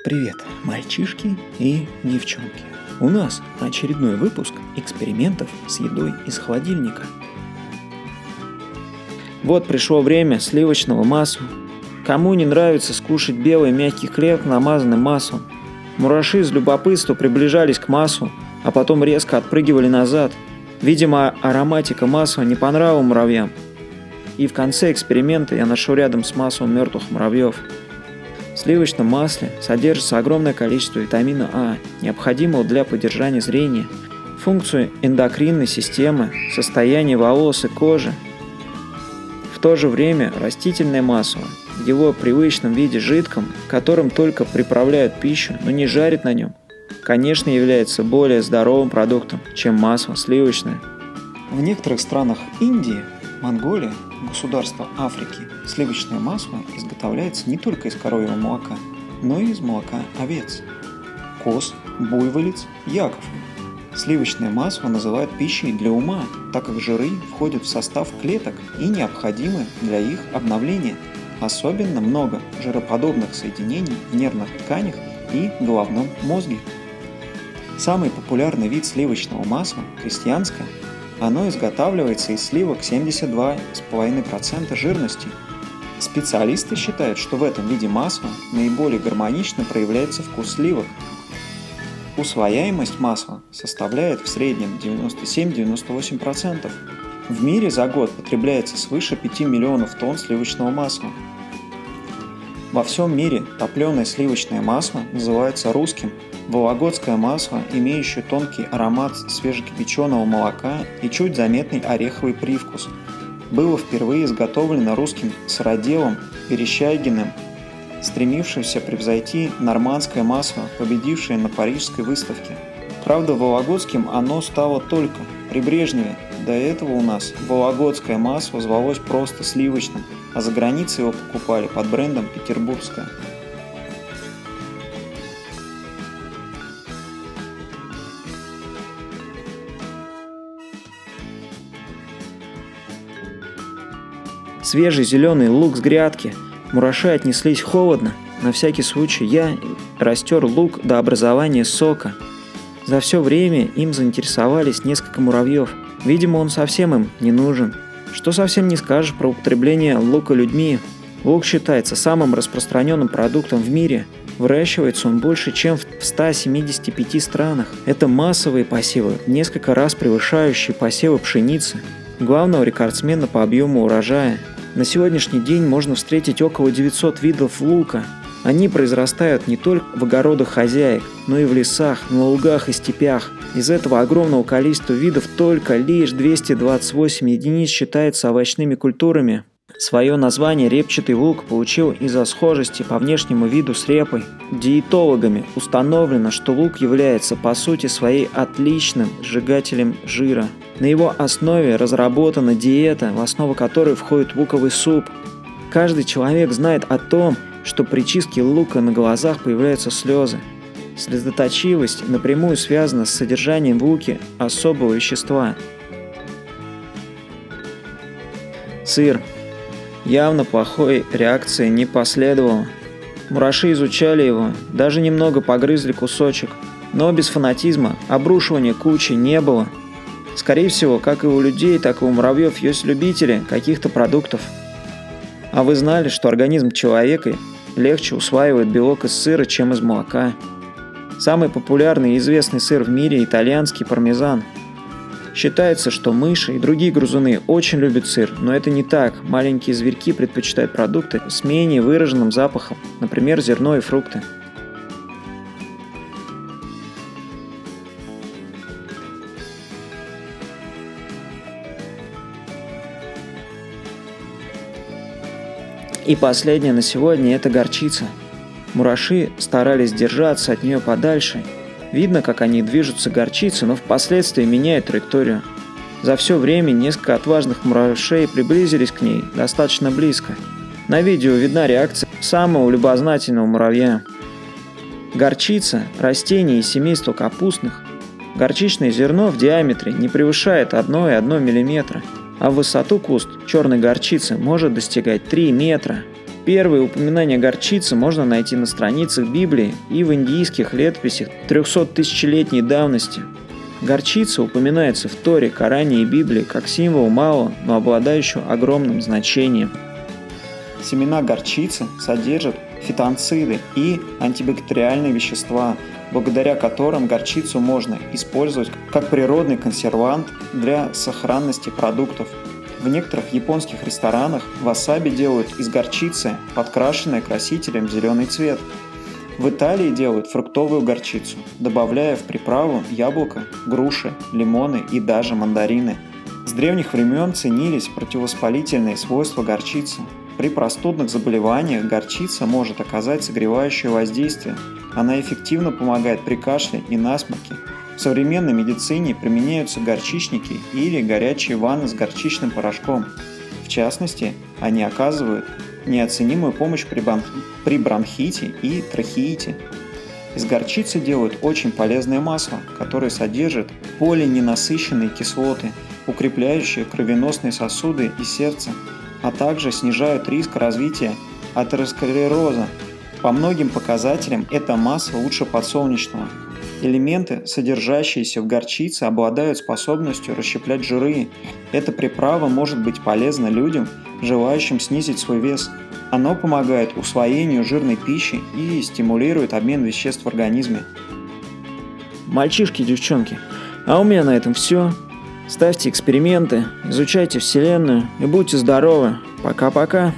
Привет, мальчишки и девчонки. У нас очередной выпуск экспериментов с едой из холодильника. Вот пришло время сливочного масла. Кому не нравится скушать белый мягкий хлеб, намазанный маслом? Мураши из любопытства приближались к маслу, а потом резко отпрыгивали назад. Видимо, ароматика масла не понравилась муравьям. И в конце эксперимента я нашел рядом с маслом мертвых муравьев. В сливочном масле содержится огромное количество витамина А, необходимого для поддержания зрения, функцию эндокринной системы, состояние волос и кожи. В то же время растительное масло, в его привычном виде жидком, которым только приправляют пищу, но не жарят на нем, конечно, является более здоровым продуктом, чем масло сливочное. В некоторых странах Индии, Монголии, государства Африки сливочное масло изготовляется не только из коровьего молока, но и из молока овец, коз, буйволиц, яков. Сливочное масло называют пищей для ума, так как жиры входят в состав клеток и необходимы для их обновления. Особенно много жироподобных соединений в нервных тканях и головном мозге. Самый популярный вид сливочного масла – крестьянское. Оно изготавливается из сливок 72,5% жирности. Специалисты считают, что в этом виде масла наиболее гармонично проявляется вкус сливок. Усвояемость масла составляет в среднем 97-98%. В мире за год потребляется свыше 5 миллионов тонн сливочного масла. Во всем мире топленое сливочное масло называется русским. Вологодское масло, имеющее тонкий аромат свежекипяченого молока и чуть заметный ореховый привкус, было впервые изготовлено русским сыроделом Верещагиным, стремившимся превзойти нормандское масло, победившее на Парижской выставке. Правда, вологодским оно стало только при Брежневе. До этого у нас вологодское масло звалось просто сливочным, а за границей его покупали под брендом «Петербургское». Свежий зеленый лук с грядки. Мураши отнеслись холодно. На всякий случай я растер лук до образования сока. За все время им заинтересовались несколько муравьев. Видимо, он совсем им не нужен. Что совсем не скажешь про употребление лука людьми. Лук считается самым распространенным продуктом в мире. Выращивается он больше, чем в 175 странах. Это массовые посевы, несколько раз превышающие посевы пшеницы, главного рекордсмена по объему урожая. На сегодняшний день можно встретить около 900 видов лука. Они произрастают не только в огородах хозяек, но и в лесах, на лугах и степях. Из этого огромного количества видов только лишь 228 единиц считаются овощными культурами. Свое название репчатый лук получил из-за схожести по внешнему виду с репой. Диетологами установлено, что лук является по сути своей отличным сжигателем жира. На его основе разработана диета, в основу которой входит луковый суп. Каждый человек знает о том, что при чистке лука на глазах появляются слезы. Слезоточивость напрямую связана с содержанием в луке особого вещества. Сыр. Явно плохой реакции не последовало. Мураши изучали его, даже немного погрызли кусочек, но без фанатизма, обрушивания кучи не было. Скорее всего, как и у людей, так и у муравьев есть любители каких-то продуктов. А вы знали, что организм человека легче усваивает белок из сыра, чем из молока? Самый популярный и известный сыр в мире – итальянский пармезан. Считается, что мыши и другие грызуны очень любят сыр, но это не так. Маленькие зверьки предпочитают продукты с менее выраженным запахом, например, зерно и фрукты. И последнее на сегодня – это горчица. Мураши старались держаться от нее подальше. Видно, как они движутся к горчице, но впоследствии меняют траекторию. За все время несколько отважных мурашей приблизились к ней достаточно близко. На видео видна реакция самого любознательного муравья. Горчица – растение из семейства капустных. Горчичное зерно в диаметре не превышает 1,1 мм, а в высоту куст черной горчицы может достигать 3 метра. Первые упоминания горчицы можно найти на страницах Библии и в индийских летописях 300-тысячелетней давности. Горчица упоминается в Торе, Коране и Библии как символ малого, но обладающего огромным значением. Семена горчицы содержат фитонциды и антибактериальные вещества, благодаря которым горчицу можно использовать как природный консервант для сохранности продуктов. В некоторых японских ресторанах васаби делают из горчицы, подкрашенной красителем в зеленый цвет. В Италии делают фруктовую горчицу, добавляя в приправу яблоко, груши, лимоны и даже мандарины. С древних времен ценились противовоспалительные свойства горчицы. При простудных заболеваниях горчица может оказать согревающее воздействие. Она эффективно помогает при кашле и насморке. В современной медицине применяются горчичники или горячие ванны с горчичным порошком. В частности, они оказывают неоценимую помощь при бронхите и трахеите. Из горчицы делают очень полезное масло, которое содержит полиненасыщенные кислоты, укрепляющие кровеносные сосуды и сердце, а также снижают риск развития атеросклероза. По многим показателям это масло лучше подсолнечного. Элементы, содержащиеся в горчице, обладают способностью расщеплять жиры. Эта приправа может быть полезна людям, желающим снизить свой вес. Оно помогает усвоению жирной пищи и стимулирует обмен веществ в организме. Мальчишки и девчонки, а у меня на этом все. Ставьте эксперименты, изучайте Вселенную и будьте здоровы. Пока-пока.